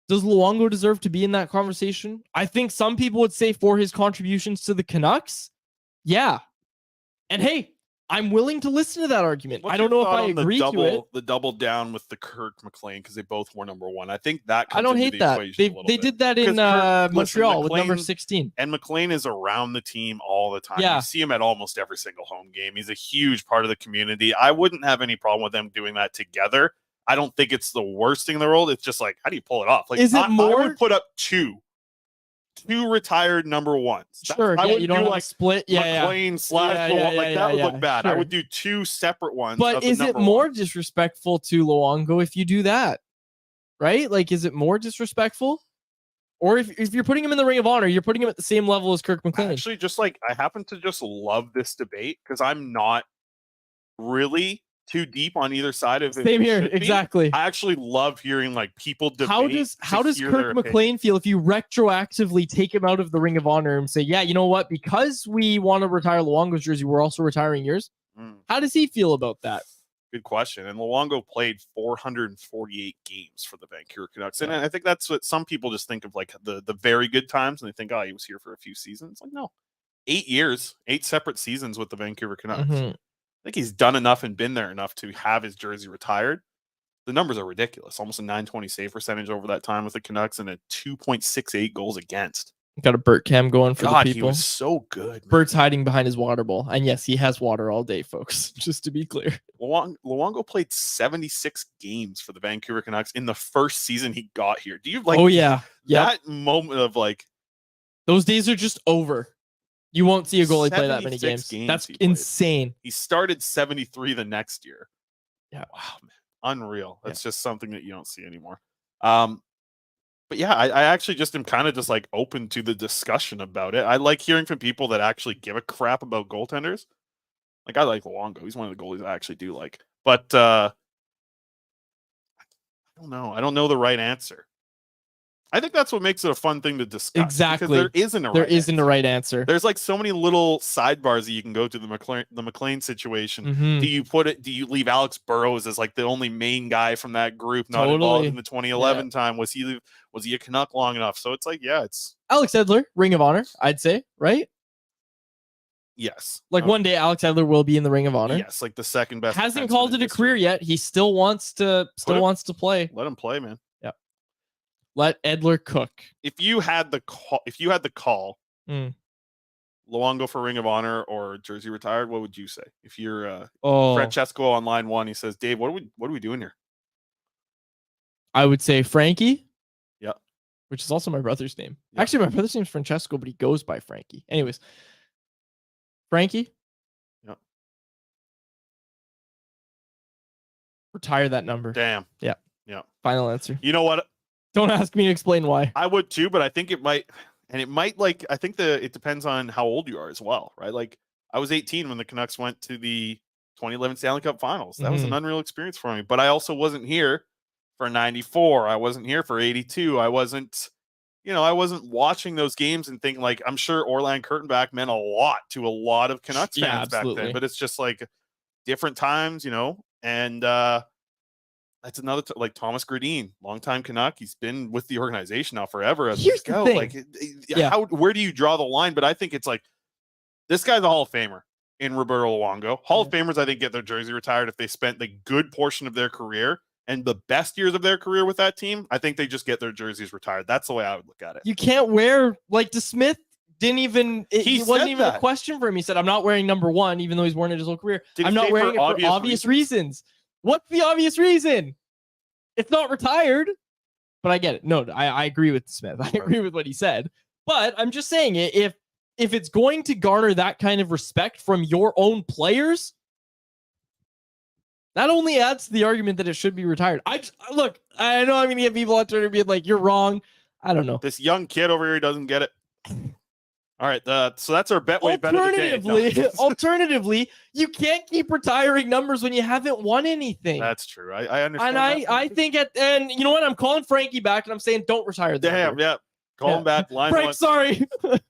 Does Luongo deserve to be in that conversation? I think some people would say for his contributions to the Canucks. Yeah. And hey, I'm willing to listen to that argument. I don't know if I agree to it. The double down with the Kirk McLean because they both wore number 1. I think that comes I don't hate that. They did that in Montreal with number 16. And McLean is around the team all the time. Yeah. You see him at almost every single home game. He's a huge part of the community. I wouldn't have any problem with them doing that together. I don't think it's the worst thing in the world. It's just like, how do you pull it off? Like, is it more? I would put up two retired number 1s. Sure, I would you don't do have like a split. McLean slash that would look bad. Sure. I would do 2 separate ones. But is it more 1. disrespectful to Luongo if you do that? Right? Like, is it more disrespectful? Or if you're putting him in the Ring of Honor, you're putting him at the same level as Kirk McLean. Actually, just like I happen to just love this debate because I'm not really too deep on either side of it. Same here, exactly. I actually love hearing like people debate. How does Kirk McLean feel if you retroactively take him out of the Ring of Honor and say, yeah, you know what? Because we want to retire Luongo's jersey, we're also retiring yours. How does he feel about that? Good question. And Luongo played 448 games for the Vancouver Canucks. And I think that's what some people just think of, like the very good times, and they think, oh, he was here for a few seasons. Like, no. 8 years, 8 separate seasons with the Vancouver Canucks. I think he's done enough and been there enough to have his jersey retired. The numbers are ridiculous. Almost a .920 save percentage over that time with the Canucks and a 2.68 goals against. Got a Burt cam going for the people. He was so good. Man. Burt's hiding behind his water bowl. And yes, he has water all day, folks, just to be clear. Luongo played 76 games for the Vancouver Canucks in the first season he got here. Do you like that moment of like... Those days are just over. You won't see a goalie play that many games. That's insane. He started 73 the next year. Yeah. Wow, man. Unreal. That's just something that you don't see anymore. But yeah, I actually just am kind of just like open to the discussion about it. I like hearing from people that actually give a crap about goaltenders. Like, I like Luongo. He's one of the goalies I actually do like. But I don't know. I don't know the right answer. I think that's what makes it a fun thing to discuss. Exactly. There isn't a right answer. There's like so many little sidebars that you can go to the McLean situation. Do you leave Alex Burrows as like the only main guy from that group, not involved in the 2011 time? Was he a Canuck long enough? So it's like, yeah, it's Alex Edler, Ring of Honor, I'd say, right? Yes. Like one day Alex Edler will be in the Ring of Honor. Yes, like the second best. Hasn't called it a career yet. He still wants to play. Let him play, man. Let Edler cook. If you had the call, Luongo for Ring of Honor or jersey retired, what would you say? If you're Francesco on line 1, he says, Dave, what are we doing here? I would say Frankie. Yeah. Which is also my brother's name. Yeah. Actually, my brother's name is Francesco, but he goes by Frankie. Anyways. Frankie. Yeah. Retire that number. Damn. Yeah. Yeah. Final answer. You know what? Don't ask me to explain why. I would too, but I think it might, like, I think it depends on how old you are as well, right? Like, I was 18 when the Canucks went to the 2011 Stanley Cup Finals. That was an unreal experience for me, but I also wasn't here for 94. I wasn't here for 82. I wasn't watching those games and thinking, like, I'm sure Orland Kurtenbach meant a lot to a lot of Canucks fans back then, but it's just like different times, and, that's another like Thomas Gradin, longtime Canuck. He's been with the organization now forever. Here's the thing. Like, where do you draw the line? But I think it's like this guy's a Hall of Famer in Roberto Luongo. Hall of Famers, I think, get their jersey retired if they spent the good portion of their career and the best years of their career with that team. I think they just get their jerseys retired. That's the way I would look at it. You can't wear like DeSmith didn't even, it wasn't even a question for him. He said, I'm not wearing number 1, even though he's worn it his whole career. I'm not wearing it for obvious reasons. What's the obvious reason? It's not retired, but I get it. No, I agree with Smith. I agree with what he said, but I'm just saying, if it's going to garner that kind of respect from your own players, that only adds to the argument that it should be retired. Look, I know I'm going to get people on Twitter being like, you're wrong. I don't know. This young kid over here doesn't get it. All right, so that's our Betway bet of the day. Alternatively, you can't keep retiring numbers when you haven't won anything. That's true. I understand. And I think and you know what? I'm calling Frankie back and I'm saying don't retire the number. Yeah. Call him back. Line Frank, one. Sorry.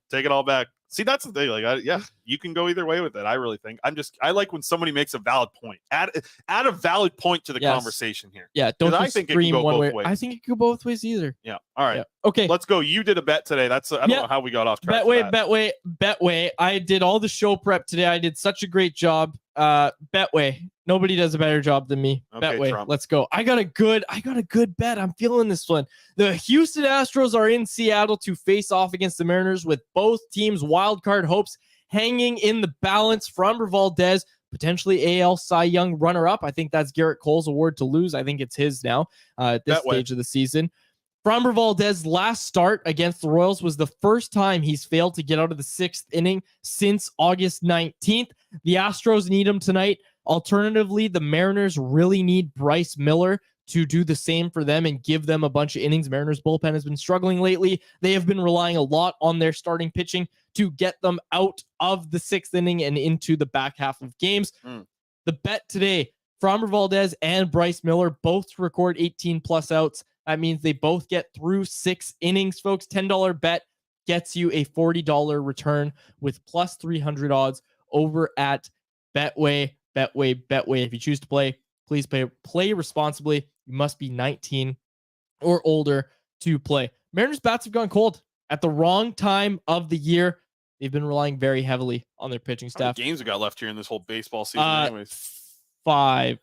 Take it all back. See, that's the thing. Like, you can go either way with it. I really think I like when somebody makes a valid point. Add a valid point to the conversation here. Yeah, don't I just think scream it can go one both way. ways. I think it could go both ways either. Yeah. All right. Yeah. Okay. Let's go. You did a bet today. I don't know how we got off track. Betway. I did all the show prep today. I did such a great job. Betway. Nobody does a better job than me. Okay, Betway. Trump. Let's go. I got a good bet. I'm feeling this one. The Houston Astros are in Seattle to face off against the Mariners, with both teams' wildcard hopes hanging in the balance. Framber Valdez, potentially AL Cy Young runner-up. I think that's Garrett Cole's award to lose. I think it's his now at this stage of the season. Framber Valdez's last start against the Royals was the first time he's failed to get out of the 6th inning since August 19th. The Astros need him tonight. Alternatively, the Mariners really need Bryce Miller to do the same for them and give them a bunch of innings. Mariners bullpen has been struggling lately. They have been relying a lot on their starting pitching to get them out of the 6th inning and into the back half of games. The bet today, Framber Valdez and Bryce Miller both record 18 plus outs. That means they both get through 6 innings, folks. $10 bet gets you a $40 return with plus 300 odds over at Betway. Betway. If you choose to play, please play responsibly. You must be 19 or older to play. Mariners bats have gone cold at the wrong time of the year. They've been relying very heavily on their pitching staff. How many games we got left here in this whole baseball season anyways? 4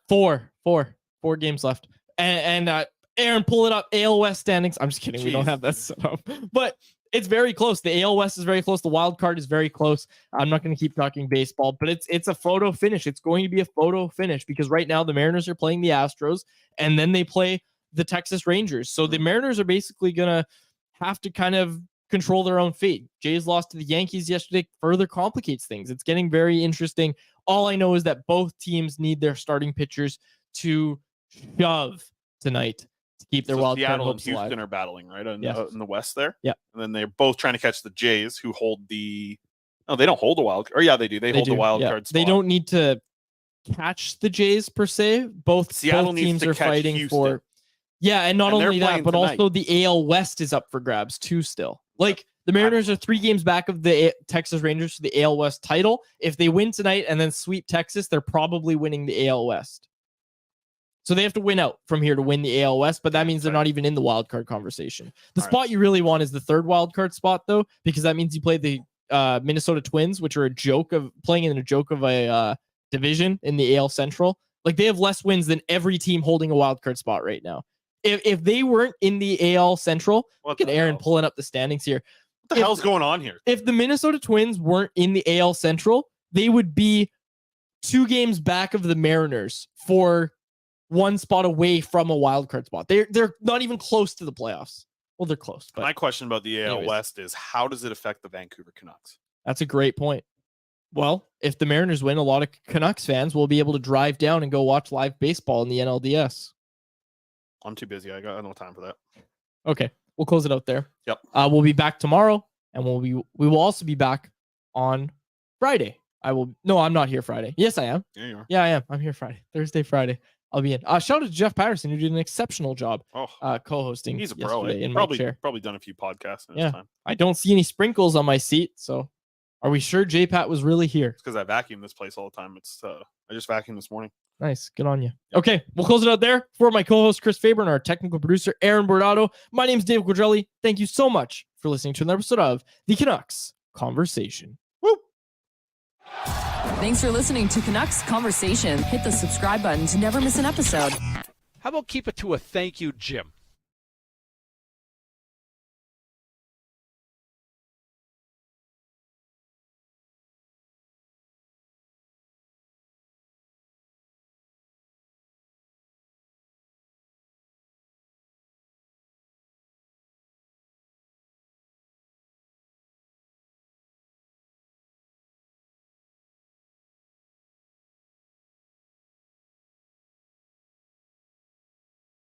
games left. And Aaron, pull it up. AL West standings. I'm just kidding. We don't have that set up. But it's very close. The AL West is very close. The wild card is very close. I'm not going to keep talking baseball, but it's a photo finish. It's going to be a photo finish because right now the Mariners are playing the Astros and then they play the Texas Rangers. So the Mariners are basically going to have to kind of control their own fate. Jays lost to the Yankees yesterday further complicates things. It's getting very interesting. All I know is that both teams need their starting pitchers to shove tonight to keep their wild card hopes alive. Houston are battling, right? In the West there. Yeah. And then they're both trying to catch the Jays, who hold they don't hold the wild card. Or yeah, they do. They hold the wild card spot. They don't need to catch the Jays per se. Both teams are fighting Houston. For. Yeah, and not only that, but also the AL West is up for grabs too still. Like the Mariners are 3 games back of the Texas Rangers for the AL West title. If they win tonight and then sweep Texas, they're probably winning the AL West. So they have to win out from here to win the AL West, but that means they're not even in the wild card conversation. The spot you really want is the 3rd wild card spot, though, because that means you play the Minnesota Twins, which are a joke of a division in the AL Central. Like they have less wins than every team holding a wild card spot right now. If they weren't in the AL Central, look at Aaron pulling up the standings here. What the hell's going on here? If the Minnesota Twins weren't in the AL Central, they would be 2 games back of the Mariners for 1 spot away from a wild card spot. They're not even close to the playoffs. Well, they're close. But my question about the AL West is, how does it affect the Vancouver Canucks? That's a great point. Well, if the Mariners win, a lot of Canucks fans will be able to drive down and go watch live baseball in the NLDS. I'm too busy. I got no time for that. Okay, we'll close it out there. Yep. We'll be back tomorrow, and we will also be back on Friday. I'm not here Friday. Yes, I am. Yeah, you are. Yeah, I am. I'm here Friday. Thursday, Friday. I'll be in. Shout out to Jeff Patterson, who did an exceptional job co-hosting. He's a pro. In probably done a few podcasts in his time. I don't see any sprinkles on my seat, so are we sure J-Pat was really here? It's because I vacuum this place all the time. I just vacuumed this morning. Nice. Good on you. Okay, we'll close it out there. For my co-host, Chris Faber, and our technical producer, Aaron Bordado, my name is Dave Quadrelli. Thank you so much for listening to another episode of the Canucks Conversation. Woo! Thanks for listening to Canucks Conversation. Hit the subscribe button to never miss an episode. How about keep it to a thank you, Jim?